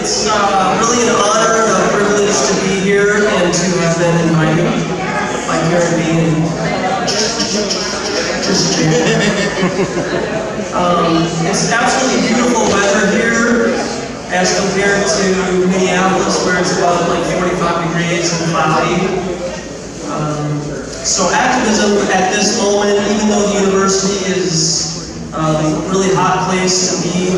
It's really an honor and a privilege to be here and to have been invited by Karen B. and just it's absolutely beautiful weather here as compared to Minneapolis, where it's about like 45 degrees and cloudy. So activism at this moment, even though the university is a really hot place to be,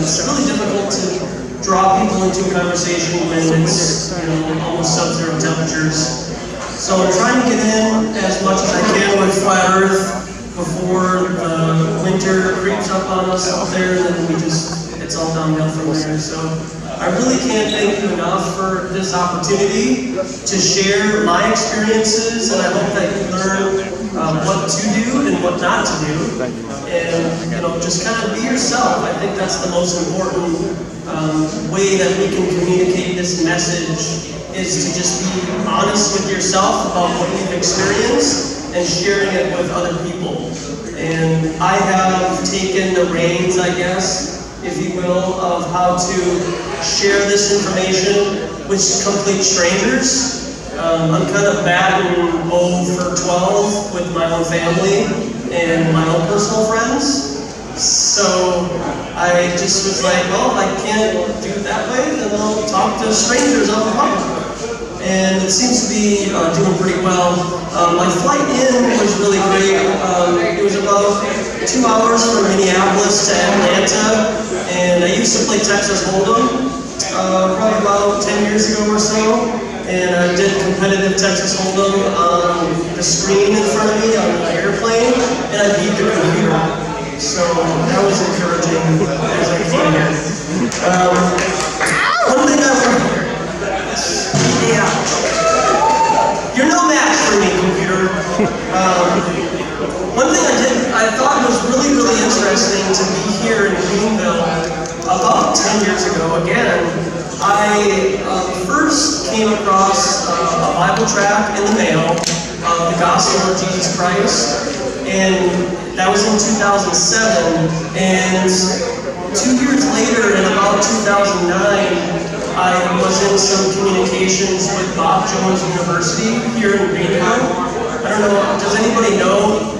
it's really difficult to draw people into a conversation when it's almost sub-zero temperatures. So I'm trying to get in as much as I can with Flat Earth before the winter creeps up on us out there, and then it's all downhill from there. So I really can't thank you enough for this opportunity to share my experiences, and I hope that you learn what to do and what not to do, and just kind of be yourself. I think that's the most important way that we can communicate this message, is to just be honest with yourself about what you've experienced and sharing it with other people. And I have taken the reins, I guess, if you will, of how to share this information with complete strangers. I'm kind of batting 0 for 12 with my own family and my own personal friends. So I just was like, well, if I can't do it that way, then I'll talk to strangers on the phone. And it seems to be doing pretty well. My flight in was really great. It was about 2 hours from Minneapolis to Atlanta, and I used to play Texas Hold'em probably about 10 years ago or so. And I did competitive Texas Hold'em on the screen in front of me on the airplane, and I beat the computer. So that was encouraging as I came here. One thing I learned, yeah, you're no match for me, computer. One thing I thought was really, really interesting to be here in Greenville about 10 years ago. Again, I first came across a Bible tract in the mail of the Gospel of Jesus Christ, and that was in 2007. And 2 years later, in about 2009, I was in some communications with Bob Jones University here in Greenville. I don't know, does anybody know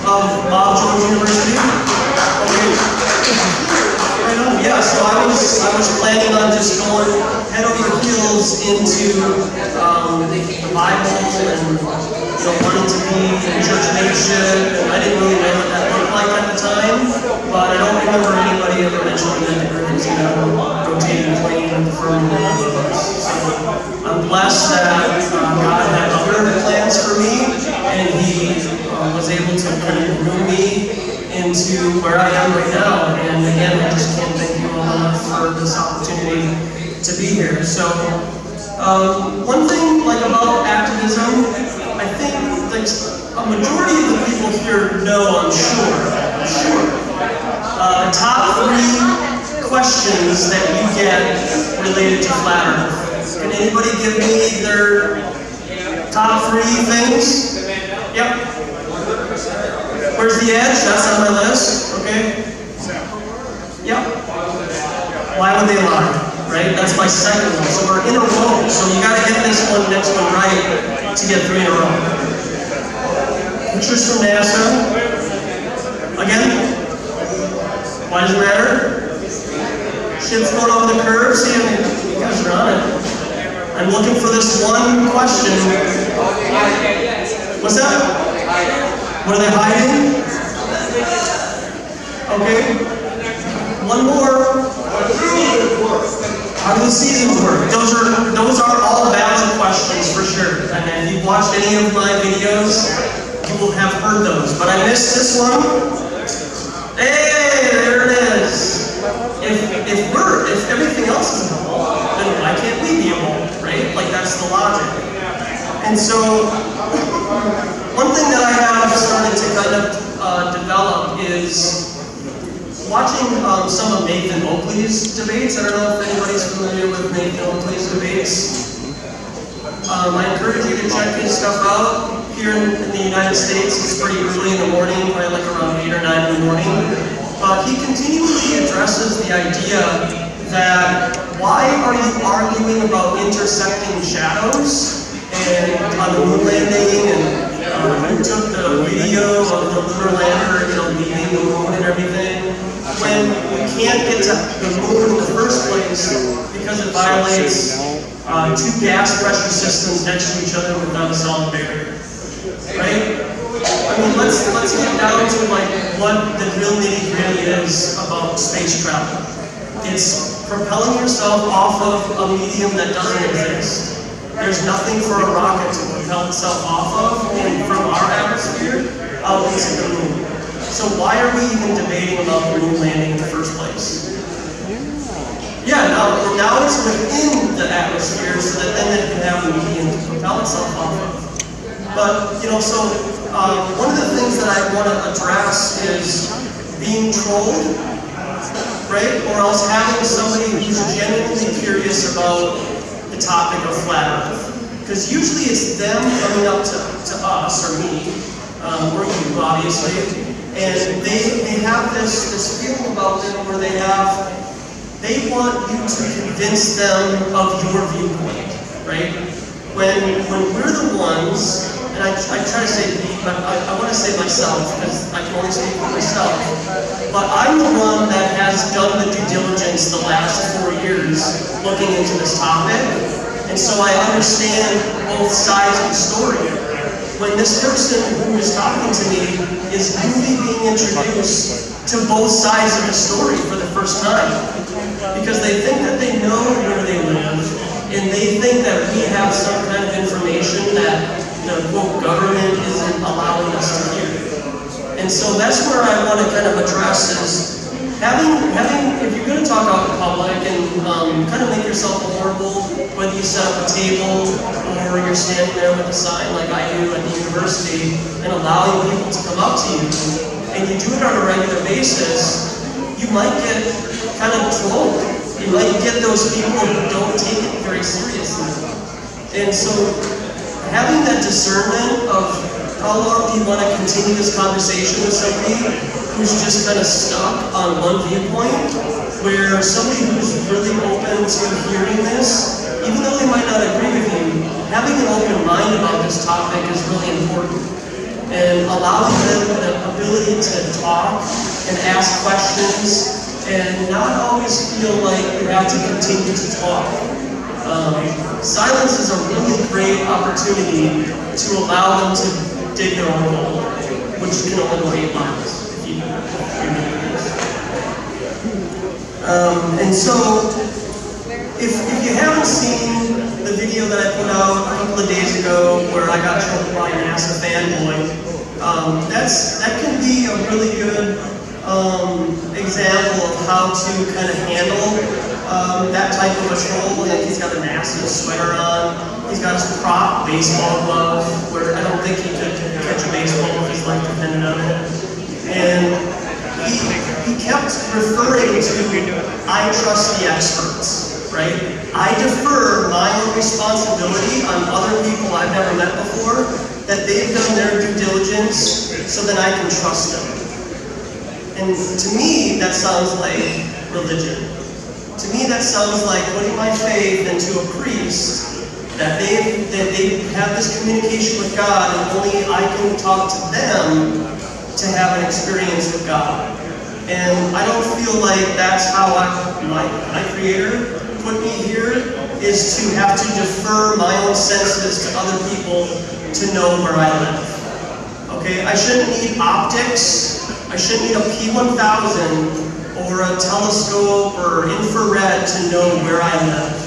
of Bob Jones University? Okay. Right on. Yeah, so I was planning on just going head over heels into the Bible and wanting to be in church leadership. I didn't really know what that looked like at the time, but I don't remember anybody ever mentioning that there was rotating plane at the firmament of us. So I'm blessed that God had other plans for me, and He was able to kind of groom me into where I am right now. And again, I just can't thank you all enough for this opportunity to be here. So one thing about activism, I think that a majority of the people here know, I'm sure. The top 3 questions that you get related to Flat Earth. Can anybody give me their top 3 things? Yep. Where's the edge? That's on my list. Okay. Yep. Why would they lie? Right? That's my second one. So we're in a row. So you got to get this one, next one right to get 3 in a row. Pictures from NASA. Again. Why does it matter? Ships going over the curve. See, you guys are on it. I'm looking for this one question. What's that? What are they hiding? Okay. One more. How do the seasons work? Those are all valid questions for sure. And if you've watched any of my videos, you will have heard those. But I missed this one. Hey, there it is. If everything else is a whole, then why can't we be a whole, right? Like, that's the logic. And so, one thing that I have started to kind of develop is watching some of Nathan Oakley's debates. I don't know if anybody's familiar with Nathan Oakley's debates. I encourage you to check his stuff out. Here in the United States, it's pretty early in the morning, probably like around 8 or 9 in the morning. He continually addresses the idea that why are you arguing about intersecting shadows and on the moon landing and who took the video of the lunar lander, leaving the moon and everything, when we can't get to the moon in the first place because it violates two gas pressure systems next to each other without a solid barrier, right? I mean, let's get down to what the real nitty-gritty is about space travel. It's propelling yourself off of a medium that doesn't exist. There's nothing for a rocket to propel itself off of from our atmosphere out into the moon. So why are we even debating about the moon landing in the first place? Yeah, now it's within the atmosphere so that then it can have a medium to propel itself off of. But, one of the things that I want to address is being trolled, right? Or else having somebody who's genuinely curious about the topic of flat Earth. Because usually it's them coming up to us, or me, or you, obviously, and they have this feeling about them where they want you to convince them of your viewpoint, right? When we're the ones, and I try to say me, but I want to say myself, because I can only speak for myself, but I'm the one that has done the due diligence the last 4 years looking into this topic, and so I understand both sides of the story. When this person who is talking to me is newly being introduced to both sides of the story for the first time, because they think that they know where they live, and they think that we have some kind of information that the quote government isn't allowing us to hear. And so that's where I want to kind of address is having if you're going to talk out in public and kind of make yourself vulnerable, whether you set up a table or you're standing there with a sign like I do at the university and allowing people to come up to you, and you do it on a regular basis, you might get kind of trolled. You might get those people who don't take it very seriously. And so having that discernment of how long do you want to continue this conversation with somebody who's just kind of stuck on one viewpoint, where somebody who's really open to hearing this, even though they might not agree with you, having an open mind about this topic is really important. And allowing them the ability to talk and ask questions and not always feel like you have to continue to talk. Silence is a really great opportunity to allow them to dig their own hole, which can only go 8 miles if you and so, if you haven't seen the video that I put out a couple of days ago where I got trolled by an NASA fanboy, that can be a really good example of how to kind of handle that type of a troll. Like he's got a NASA sweater on, he's got his prop baseball glove, where I don't think he could catch a baseball if his life depended on it. And he kept referring to, I trust the experts, right? I defer my own responsibility on other people I've never met before, that they've done their due diligence so that I can trust them. And to me, that sounds like religion. To me, that sounds like putting my faith into a priest, that they have this communication with God, and only I can talk to them to have an experience with God. And I don't feel like that's how my Creator put me here, is to have to defer my own senses to other people to know where I live. Okay, I shouldn't need optics. I shouldn't need a P1000 or a telescope or infrared to know where I live.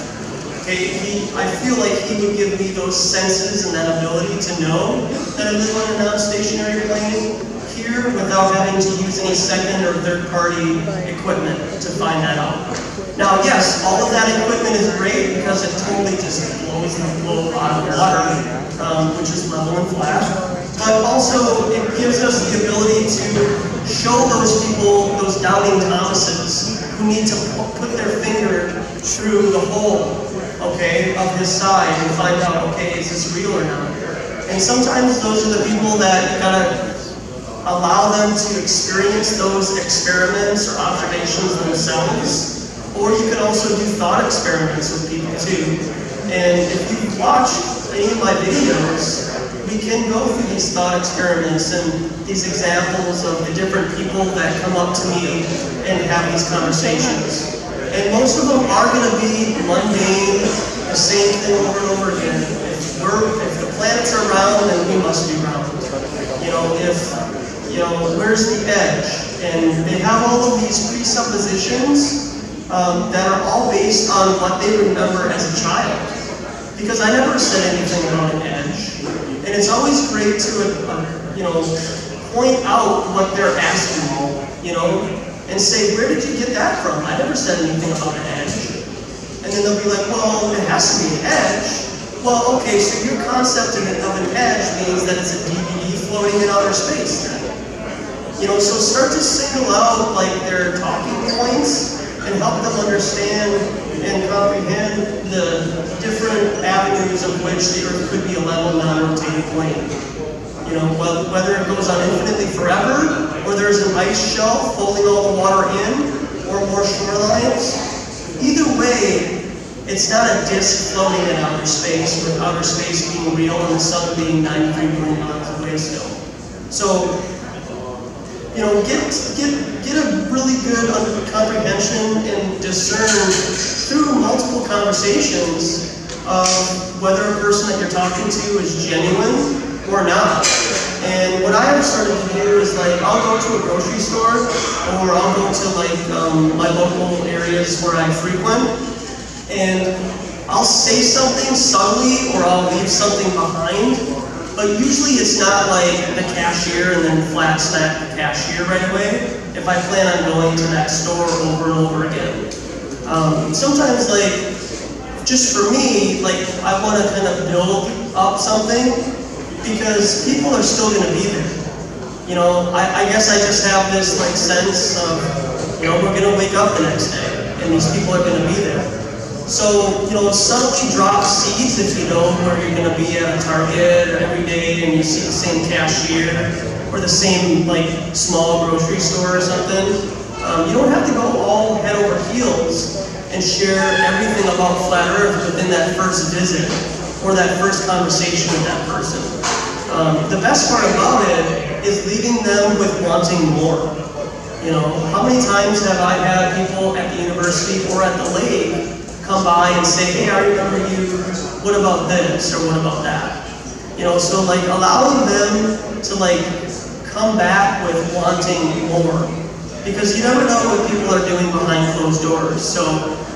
Okay, I feel like he would give me those senses and that ability to know that I live on a non-stationary plane here without having to use any second or third-party equipment to find that out. Now, yes, all of that equipment is great because it totally just blows the flow out of water, which is level and flat. But also, it gives us the ability to show those people, those doubting Thomases, who need to put their finger through the hole, okay, of his side and find out, okay, is this real or not? And sometimes those are the people that you gotta allow them to experience those experiments or observations themselves, Or you can also do thought experiments with people too. And if you watch any of my videos, we can go through these thought experiments and these examples of the different people that come up to me and have these conversations. And most of them are going to be mundane, the same thing over and over again. If the planets are round, then we must be round. Where's the edge? And they have all of these presuppositions that are all based on what they remember as a child. Because I never said anything about an edge. And it's always great to, point out what they're asking, and say, where did you get that from? I never said anything about an edge. And then they'll be like, well, it has to be an edge. Well, okay, so your concept of an edge means that it's a DVD floating in outer space then. So start to single out like their talking points and help them understand and comprehend the different avenues of which the Earth could be a level, non-rotating plane. Whether it goes on infinitely forever, or there's an ice shelf holding all the water in, or more shorelines. Either way, it's not a disk floating in outer space, with outer space being real and the sun being 93 million miles away still. So, get a really good comprehension and discern through multiple conversations of whether a person that you're talking to is genuine or not. And what I have started to do is I'll go to a grocery store, or I'll go to my local areas where I frequent, and I'll say something subtly or I'll leave something behind, but usually it's not like the cashier and then flat smack the cashier right away if I plan on going to that store over and over again. Sometimes just for me, I want to kind of build up something, because people are still going to be there. I guess I just have this sense of, we're going to wake up the next day, and these people are going to be there. So, subtly drop seeds if you know where you're going to be at a Target every day and you see the same cashier or the same small grocery store or something. You don't have to go all head over heels and share everything about Flat Earth within that first visit or that first conversation with that person. The best part about it is leaving them with wanting more. How many times have I had people at the university or at the lake come by and say, hey, I remember you, what about this or what about that? So allowing them to come back with wanting more. Because you never know what people are doing behind closed doors. So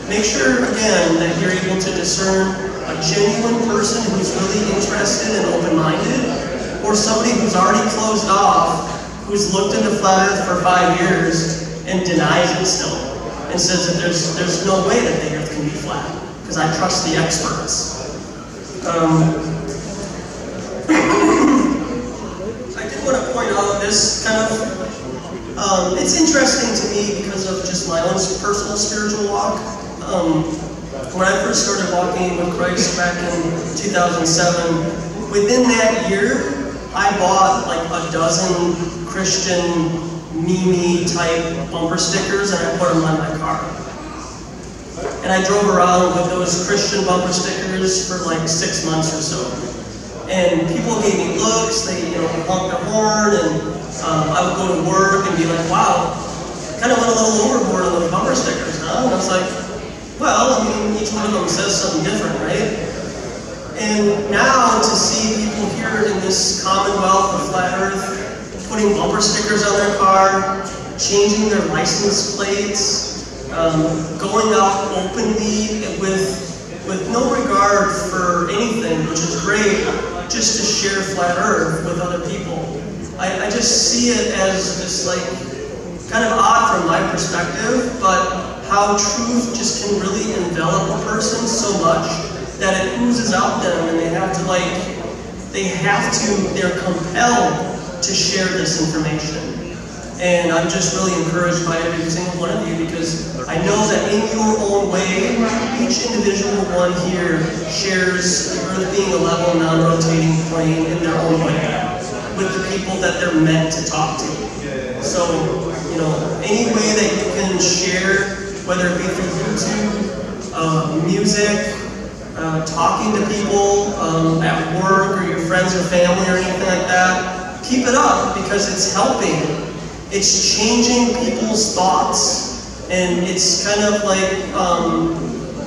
make sure, again, that you're able to discern a genuine person who's really interested and open-minded, or somebody who's already closed off, who's looked into Flat Earth for 5 years and denies it still, and says that there's no way that the Earth can be flat, because I trust the experts. I did want to point out this kind of, it's interesting to me because of just my own personal spiritual walk. When I first started walking with Christ back in 2007, within that year, I bought a dozen Christian meme type bumper stickers and I put them on my car. And I drove around with those Christian bumper stickers for 6 months or so. And people gave me looks, they honked their horn, and I would go to work and be like, wow, kind of went a little overboard on those bumper stickers, huh? And I was like, well, each one of them says something different, right? And now to see people here in this commonwealth of Flat Earth putting bumper stickers on their car, changing their license plates, going out openly with no regard for anything, which is great, just to share Flat Earth with other people. I just see it as just kind of odd from my perspective, but how truth just can really envelop a person so much that it oozes out them, and they're compelled to share this information. And I'm just really encouraged by every single one of you, because I know that in your own way, each individual one here shares the Earth being a level, non-rotating plane in their own way, with the people that they're meant to talk to. So, any way that you can share whether it be through YouTube, music, talking to people at work or your friends or family or anything like that. Keep it up because it's helping. It's changing people's thoughts, and it's kind of like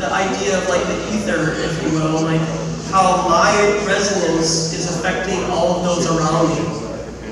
the idea of like the ether, if you will, like how my resonance is affecting all of those around me.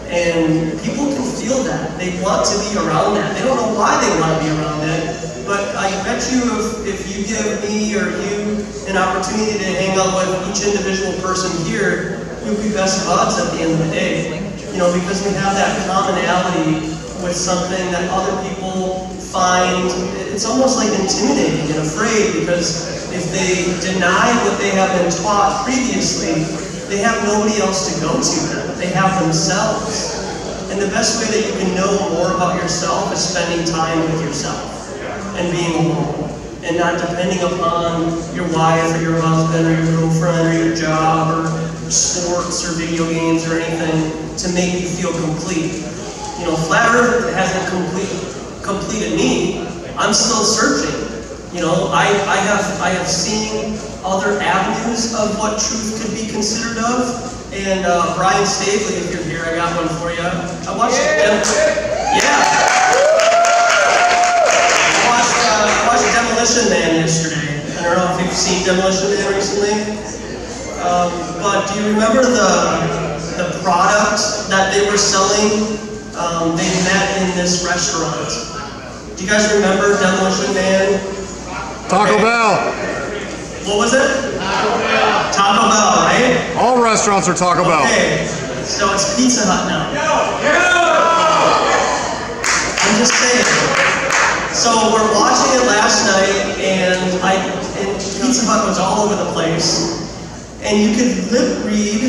And people can feel that. They want to be around that. They don't know why they want to be around it, but I bet you if you give me or you an opportunity to hang out with each individual person here, we'll be best buds at the end of the day. You know, because we have that commonality with something that other people find, it's almost like intimidating and afraid, because if they deny what they have been taught previously, they have nobody else to go to. They have themselves. And the best way that you can know more about yourself is spending time with yourself and being alone, and not depending upon your wife or your husband or your girlfriend or your job or sports or video games or anything to make you feel complete. You know, Flat Earth hasn't completed me. I'm still searching. You know, I have seen other avenues of what truth could be considered of. And Brian Staveley, if you're here, I got one for you. I watched Demolition Man yesterday. I don't know if you've seen Demolition Man recently. But do you remember the product that they were selling? They met in this restaurant. Do you guys remember Demolition Man? Taco Bell. What was it? Taco Bell, right? All restaurants are Taco Bell. Okay, so it's Pizza Hut now. I'm just saying. So we're watching it last night, and Pizza Hut was all over the place. And you could lip read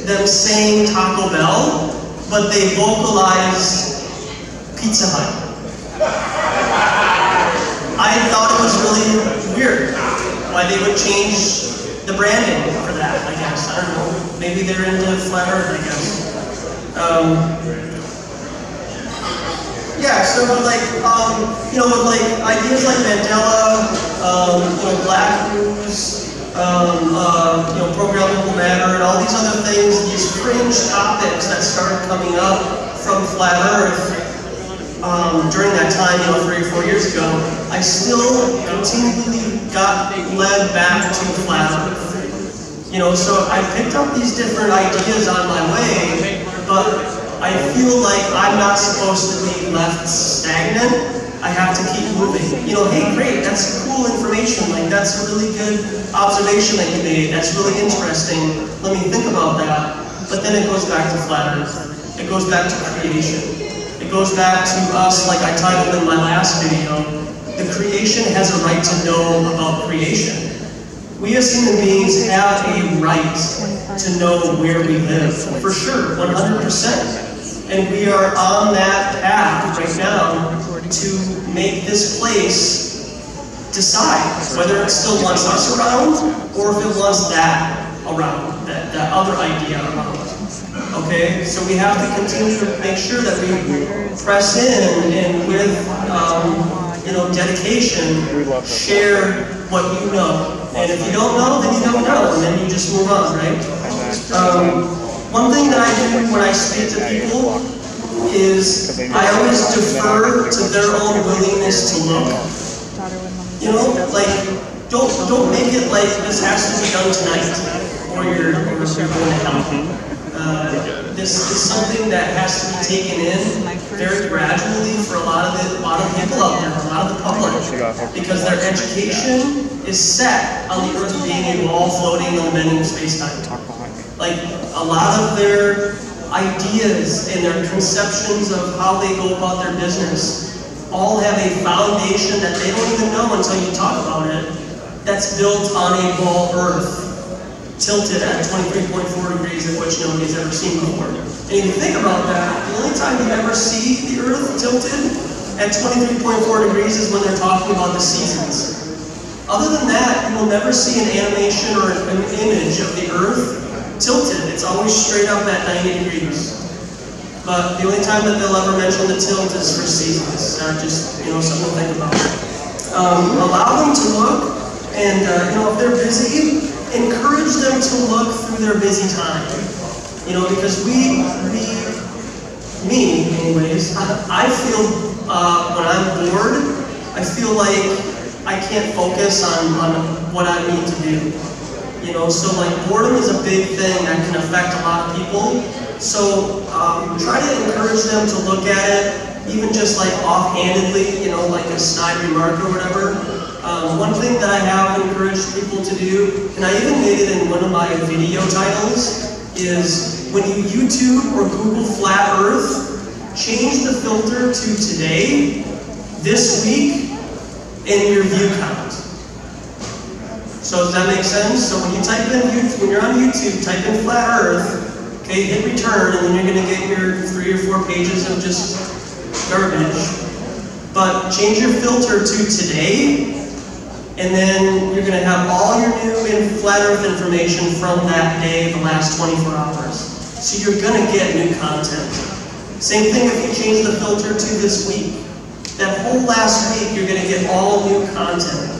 them saying Taco Bell, but they vocalized Pizza Hut. I thought it was really weird why they would change the branding for that, I guess. I don't know. Maybe they're into Flat Earth, I guess. Yeah, so like, you know, with like ideas like Mandela, you know, Black News, you know, programmable matter, and all these other things, these fringe topics that started coming up from Flat Earth during that time, you know, 3 or 4 years ago, I still continually got led back to Flat Earth. You know, so I picked up these different ideas on my way, but I feel like I'm not supposed to be left stagnant. I have to keep moving. You know, hey, great, that's cool information. Like, that's a really good observation that you made. That's really interesting. Let me think about that. But then it goes back to Flat Earth. It goes back to creation. It goes back to us, like I titled in my last video. The creation has a right to know about creation. We as human beings have a right to know where we live, for sure, 100%. And we are on that path right now to make this place decide whether it still wants us around or if it wants that around, that other idea around. Okay, so we have to continue to make sure that we press in and with you know, dedication, share what you know. And if you don't know, then you don't know, and then you just move on, right? One thing that I do when I speak to people is I always defer to their own willingness to look. You know, like, don't make it like this has to be done tonight, or you're going to hell. This is something that has to be taken in very gradually for a lot of people out there, a lot of the public, because their education is set on the Earth being a ball floating in the millennium space-time. Like, a lot of their ideas and their conceptions of how they go about their business all have a foundation that they don't even know until you talk about it, that's built on a ball Earth, tilted at 23.4 degrees, of which nobody's ever seen before. And if you think about that, the only time you ever see the Earth tilted at 23.4 degrees is when they're talking about the seasons. Other than that, you will never see an animation or an image of the Earth tilted. It's always straight up at 90 degrees. But the only time that they'll ever mention the tilt is for seasons. Just, you know, something to think about. Allow them to look, and if they're busy, encourage them to look through their busy time. Because me anyways, I feel when I'm bored, I feel like I can't focus on what I need to do. So like boredom is a big thing that can affect a lot of people. So try to encourage them to look at it, even just like offhandedly, like a snide remark or whatever. One thing that I have encouraged people to do, and I even made it in one of my video titles, is when you YouTube or Google Flat Earth, change the filter to today, this week, and your view count. So does that make sense? So when you type in, when you're on YouTube, type in Flat Earth, okay, hit return, and then you're going to get your 3 or 4 pages of just garbage. But change your filter to today, and then you're going to have all your new Flat Earth information from that day, the last 24 hours. So you're going to get new content. Same thing if you change the filter to this week. That whole last week, you're going to get all new content.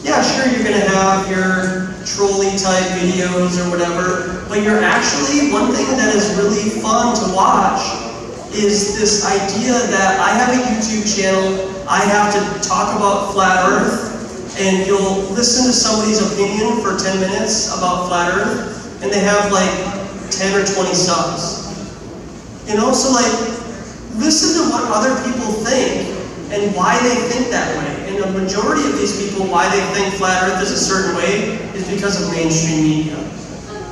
Yeah, sure, you're going to have your trolley type videos or whatever, but you're actually, one thing that is really fun to watch is this idea that I have a YouTube channel, I have to talk about Flat Earth, and you'll listen to somebody's opinion for 10 minutes about Flat Earth, and they have like 10 or 20 subs. So like, listen to what other people think and why they think that way. And the majority of these people, why they think Flat Earth is a certain way, is because of mainstream media.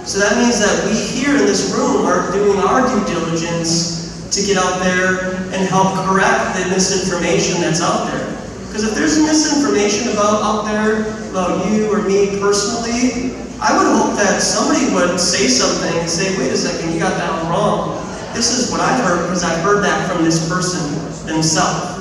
So that means that we here in this room are doing our due diligence to get out there and help correct the misinformation that's out there. Because if there's misinformation out there about you or me personally, I would hope that somebody would say something and say, wait a second, you got that wrong. This is what I've heard because I've heard that from this person themselves.